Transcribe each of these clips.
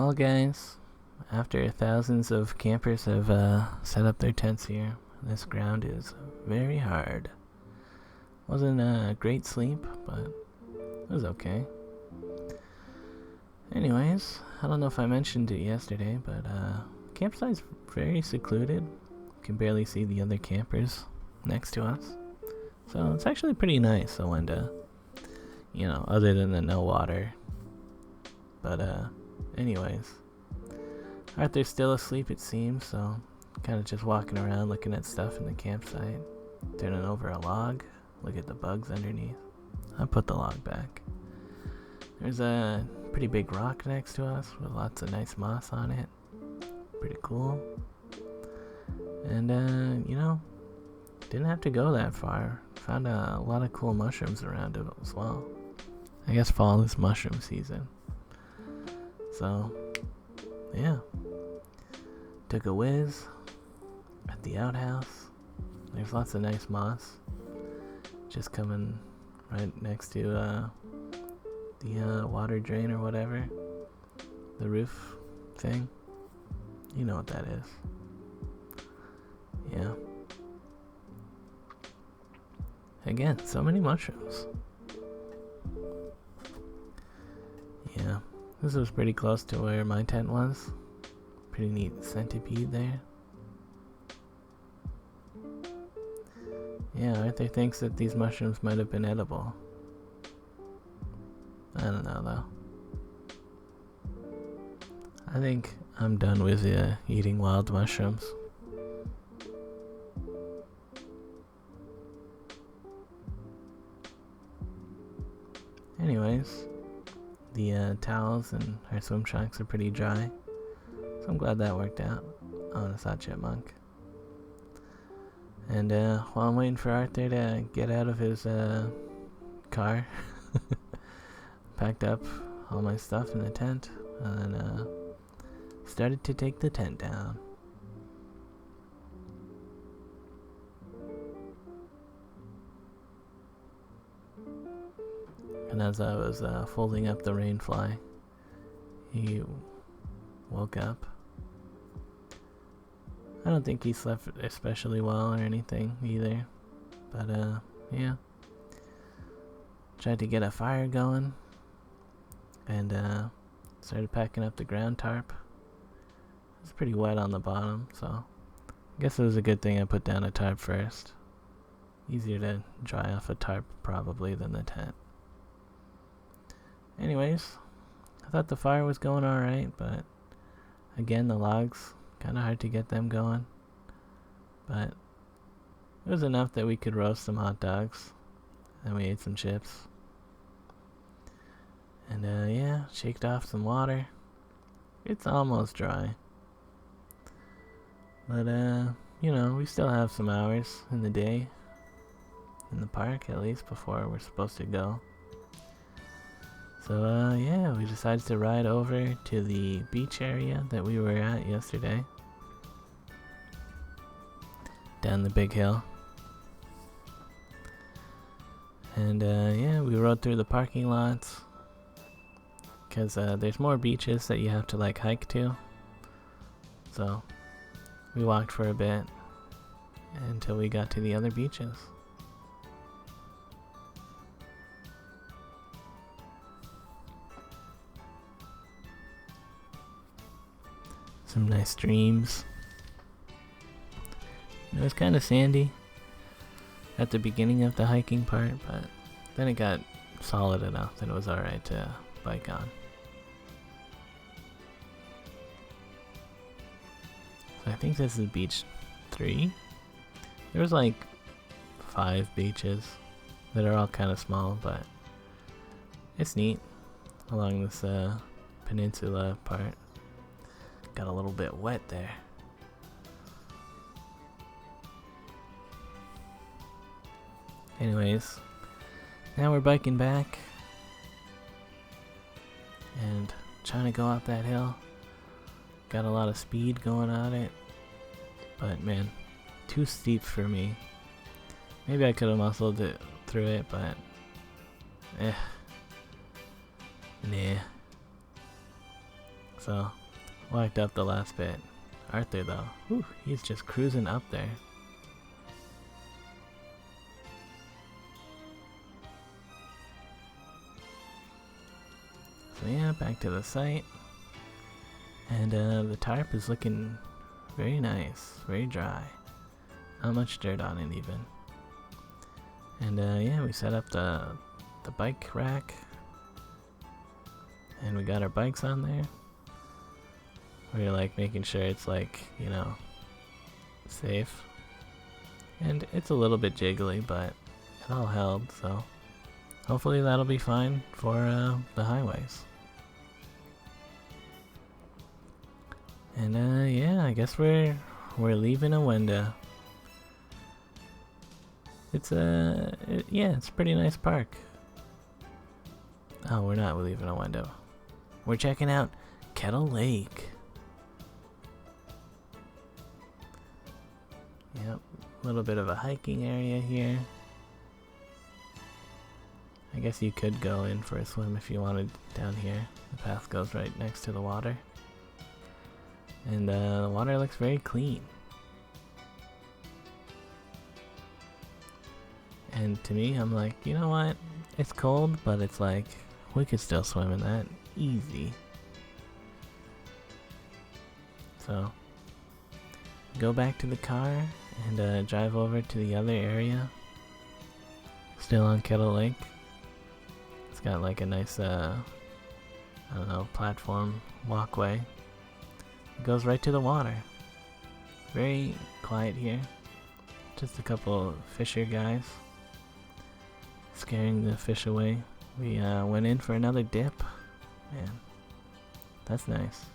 Well, guys, after thousands of campers have set up their tents here, this ground is very hard. Wasn't a great sleep, but it was okay. Anyways, I don't know if I mentioned it yesterday, but campsite's very secluded. Can barely see the other campers next to us. So it's actually pretty nice, so when other than the no water. But anyways, Arthur's still asleep it seems, so kind of just walking around looking at stuff in the campsite, turning over a log, look at the bugs underneath. I put the log back. There's a pretty big rock next to us with lots of nice moss on it. Pretty cool. And didn't have to go that far. Found a lot of cool mushrooms around it as well. I guess fall is mushroom season. So, yeah. Took a whiz at the outhouse. There's lots of nice moss. Just coming right next to the water drain or whatever. The roof thing. You know what that is. Yeah. Again, so many mushrooms. Yeah. This was pretty close to where my tent was. Pretty neat centipede there. Yeah, Arthur thinks that these mushrooms might have been edible. I don't know though. I think I'm done with eating wild mushrooms. Anyways, the towels and our swim trunks are pretty dry, so I'm glad that worked out. Oh, and I saw Chipmunk. And while I'm waiting for Arthur to get out of his car, packed up all my stuff in the tent, and then started to take the tent down. And as I was folding up the rainfly, he woke up. I don't think he slept especially well or anything either, but yeah. Tried to get a fire going, and started packing up the ground tarp. It's pretty wet on the bottom, so I guess it was a good thing I put down a tarp first. Easier to dry off a tarp probably than the tent. Anyways, I thought the fire was going alright, but again, the logs, kind of hard to get them going. But it was enough that we could roast some hot dogs, and we ate some chips. And yeah, shaked off some water. It's almost dry. But we still have some hours in the day, in the park at least, before we're supposed to go. So yeah, we decided to ride over to the beach area that we were at yesterday. Down the big hill. And yeah, we rode through the parking lots. Because there's more beaches that you have to hike to. So we walked for a bit until we got to the other beaches. Some nice streams. It was kind of sandy at the beginning of the hiking part, but then it got solid enough that it was alright to bike on. So I think this is beach 3. There was 5 beaches that are all kind of small, but it's neat along this peninsula part. Got a little bit wet there. Anyways, now we're biking back and trying to go up that hill. Got a lot of speed going on it, but man, too steep for me. Maybe I could have muscled it through it, but nah. So, walked up the last bit. Artur though, whew, he's just cruising up there. So yeah, back to the site. And the tarp is looking very nice, very dry. Not much dirt on it even. And yeah, we set up the bike rack. And we got our bikes on there. We're like making sure it's like, you know, safe. And it's a little bit jiggly, but it all held, so hopefully that'll be fine for the highways. And yeah, I guess we're leaving Awenda. It's yeah, it's a pretty nice park. Oh, we're not leaving Awenda. We're checking out Kettle Lake. Yep, a little bit of a hiking area here. I guess you could go in for a swim if you wanted down here. The path goes right next to the water. And the water looks very clean. And to me, I'm like, you know what? It's cold, but it's like, we could still swim in that easy. So, go back to the car and drive over to the other area. Still on Kettle Lake. It's got like a nice, I don't know, platform walkway. It goes right to the water. Very quiet here. Just a couple fisher guys scaring the fish away. We went in for another dip. Man, that's nice.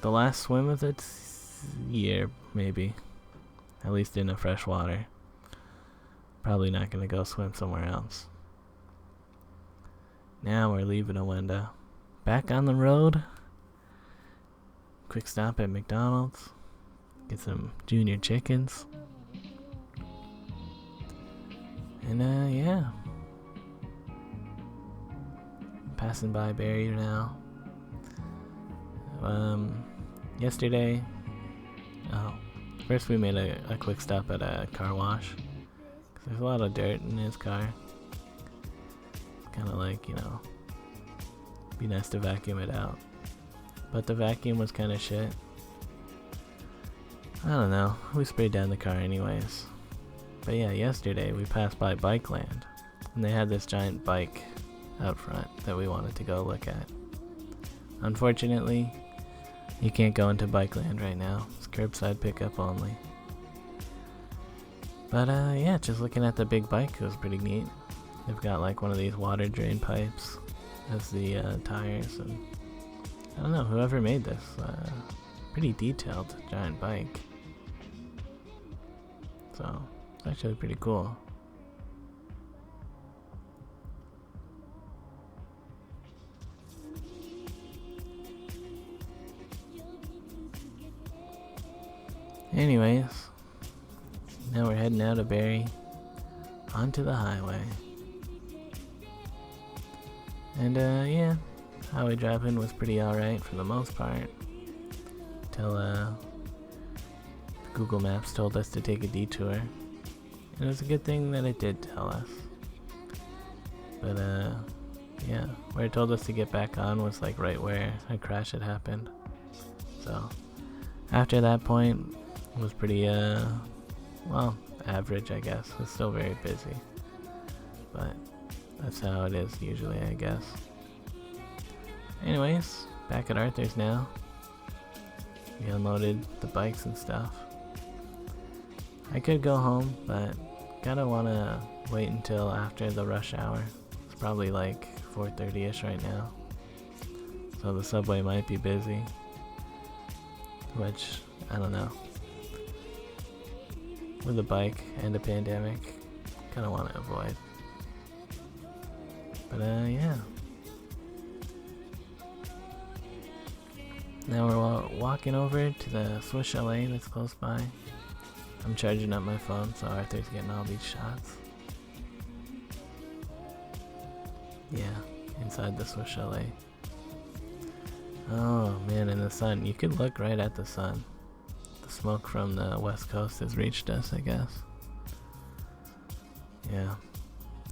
The last swim of the year, maybe. At least in the fresh water. Probably not gonna go swim somewhere else. Now we're leaving Awenda. Back on the road. Quick stop at McDonald's. Get some junior chickens. And yeah. Passing by Barrier now. Yesterday, first we made a quick stop at a car wash. 'Cause there's a lot of dirt in his car. Kind of like, you know, be nice to vacuum it out. But the vacuum was kind of shit. I don't know, we sprayed down the car anyways. But yeah, yesterday we passed by Bike Land. And they had this giant bike out front that we wanted to go look at. Unfortunately, you can't go into Bike Land right now. It's curbside pickup only. But yeah, just looking at the big bike, it was pretty neat. They've got like one of these water drain pipes as the tires, and I don't know, whoever made this, pretty detailed giant bike. So, it's actually pretty cool. Anyways, now we're heading out of Barry onto the highway. And yeah, highway driving was pretty alright for the most part. Till Google Maps told us to take a detour. And it was a good thing that it did tell us. But yeah, where it told us to get back on was like right where a crash had happened. So after that point, it was pretty well, average, I guess. It's still very busy, but that's how it is usually, I guess. Anyways, back at Arthur's now. We unloaded the bikes and stuff. I could go home, but kinda wanna wait until after the rush hour. It's probably like 4:30ish right now, so the subway might be busy, which, I don't know. With a bike and a pandemic, kind of want to avoid. But yeah. Now we're walking over to the Swiss Chalet that's close by. I'm charging up my phone, so Arthur's getting all these shots. Yeah, inside the Swiss Chalet. Oh man, in the sun. You could look right at the sun. The smoke from the west coast has reached us, I guess. Yeah.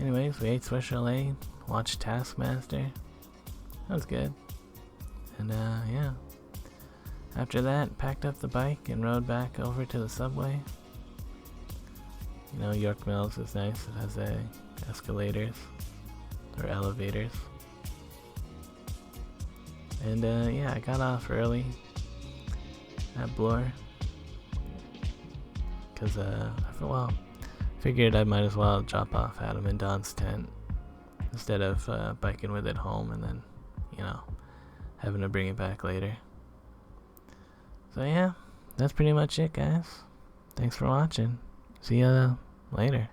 Anyways, we ate Swiss Chalet, watched Taskmaster. That was good. And yeah. After that, packed up the bike and rode back over to the subway. You know, York Mills is nice. It has escalators or elevators. And yeah, I got off early at Bloor because figured I might as well drop off Adam and Don's tent instead of biking with it home and then, you know, having to bring it back later. So yeah, that's pretty much it, guys. Thanks for watching. See ya later.